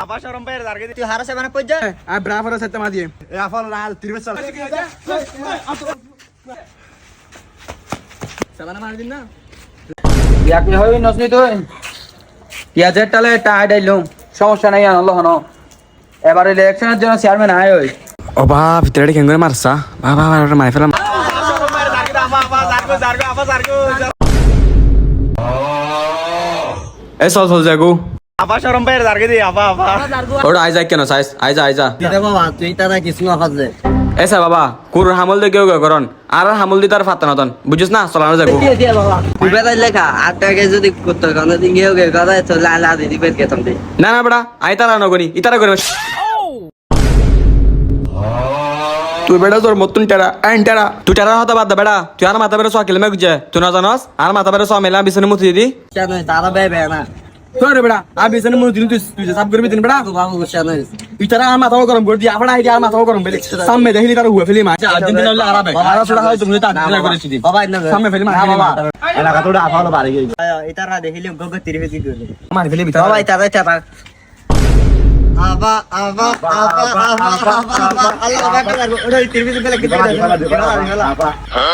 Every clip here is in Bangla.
Apa showroom bayar harga itu harus saya mana pojok? Berapa harus saya mati? Ya hafal ral 30 sal. Sabana মার দিন না ইয়াকে হই নসনি তুই ইয়াজের টালে টাইড আইলো সমস্যা নাই আনলো হনো এবারে ইলেকশনের জন্য চেয়ারম্যান আয় হই ও বা ভিতরে কেন করে মারছা বাবা বাবা মাই ফেলাম Showroom bayar harga itu apa zargo apa zargo. চল চল যাগো Apa showroom bayar harga itu apa. ওটা আইজা কেন সাইজ আইজা দিতে বাবা তুই তারা কিছু না ফাজে এসা বাবা কুর হামল দে কেউ করন আর হামল দি তার ফাতা নতন বুঝিস না চলানো যাগো দিয়ে বাবা তুই বেটা লেখা 8 টাকা যদি করতে কানে দিন গেও গে কথা তো লা দি দিবে কে তুমি না না বড়া আই তারা নগনি ইতারা করে তুই বেটা তোর মতন টেরা টেরা তুই টেরা হতা বাদ দে বেটা তুই আর মাথা বেড়ে সকিল মেঘ যে তুই না জানাস আর মাথা বেড়ে সমেলা বিছনে মুতি দিদি কেন তারা বে না তোর বেটা আর বিছনে মুতি দিন তুই সাব করবি দিন বেটা বাবু কেন তুই তারা আর মাথাও গরম করে দি আপনা আইডি আর মাথাও গরম বেলে সামনে দেখলি তার হুয়া ফেলি মা আর্জেন্টিনা হলে আরাবে আর ছোড়া হয় তুমি তা দিলা করেছি দি বাবা না সামনে ফেলি মা বাবা Enak tuh udah hafal lo bari gitu. ইতারা দেখিলে গগ তিরিবে দি দিলে মার ফেলি বিতা বাবা ইতারা চাপা আবা আল্লাহ বাবা ওরে তিরিবে দিলে কি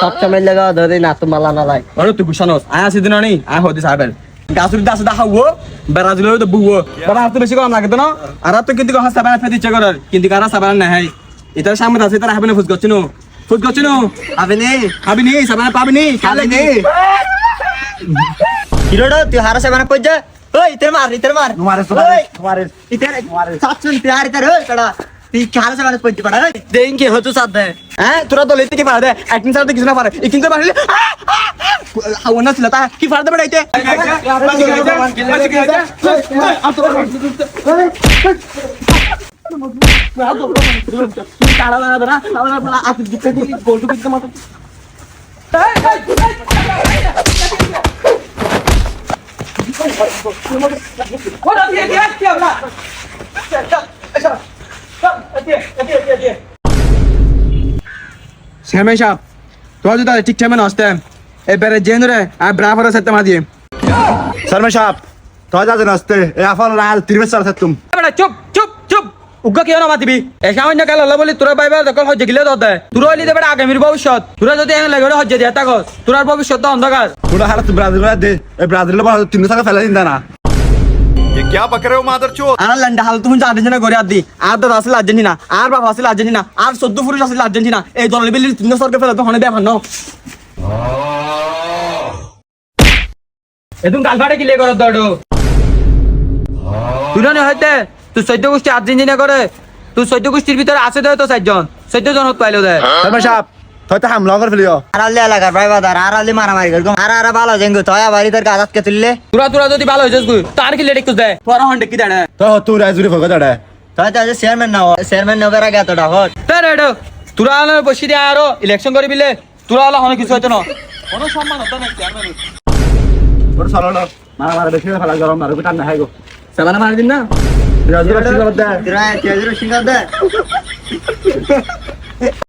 সব সময় লাগা ধরে না তো মালা না লাই আরে তুই গুছানোস আয়া সিদিন নি আয় হদি সাহেবের গাছুর দাস দেখাবো ব্রাজিলের তো বুবো বাবা আর তো বেশি কম লাগে তো না আর তো কিন্তু হাসা বানা ফেদি চেক করার কিন্তু কারা সাবান না হয় এটার সামনে আছে তারা হবে না ফুস গচ্ছিনো আবে নে সাবান পাবি নি খালি নি কিলোটা তুই হারা সাবানা পয়জা ওই ইতে মার Kemarin. ইতে সাতজন প্যার ইতে রে কড়া তুই হারা সাবানা পয়জা পড়া দেন কি হতো সাথ দে হ্যাঁ তোরা তো লেতে কি পারে দে একদিন সাথে কিছু না পারে ইকিন তো পারলে আওনা ছিল তা কি ফাড়তে বেড়াইতে তারা না না না আপনি দিতে দি গোল টু দিতে মাত্র শ্যামেশ তো যদি ঠিক টাইমে আসতে এবারে জেনরে আর ব্রাভার সাথে মা দিয়ে Salman Shah. Tuh aja naste. Ya hafal ral 30 sal setum. বেটা চুপ চুপ চুপ উগ্র কেন মাতিবি এ সামান্য কাল হলো বলি তোরা পাইবা দখল হজ্জে গিলে দতে তোরা হইলি দেবে আগামীর ভবিষ্যৎ তোরা যদি এনে লাগে হজ্জে দিয়া থাকস তোরার ভবিষ্যৎ তো অন্ধকার Udah harus Brazil deh. Brazil lo baru timnas kan felain dana. ये क्या बक रहे हो मादरचोद আর লন্ডা হাল তুমি আর্জেন্টিনা করে আদি আর দাদা আসলে আর্জেন্টিনা আর বাবা আসলে আর্জেন্টিনা আর 14 পুরুষ আসলে আর্জেন্টিনা এই দলের বিলি তিন সরকার ফেলে তো হনে দেয়া ভান্ন এদুম গালফাড়ে কি লে করো দড়ো তুই না হইতে তুই 14 গোষ্ঠী আর্জেন্টিনা করে তুই 14 গোষ্ঠীর ভিতরে আছে তো 4 জন হত পাইলো দে Salman Shah. Tuh itu hamla kan video. আরালে এলাকার ভাই বাদার আরালে মারামারি করগম আর ভালো জেঙ্গু তয়া বাড়ি তোর কাজাত কে তুললে তোরা যদি ভালো হইছস গুই তার কি লেট একটু দে তোরা হন্ডে কি দেড়ে Tuh tuh udah zuri fokus ada. তয় তো চেয়ারম্যান না বেরা গেত ডাহট তে রেডো তোরা আলো বসি দে আরো ইলেকশন করি বিলে তোরা হলো হনে কিছু হইতো না কোনো সম্মান হতো না chairman Baru solo lo. Mana deh sih kalau garam baru kita naik go. সাবানা মার দিন না Brazil sih lo deh. তিরা তেজরো সিঙ্গার দে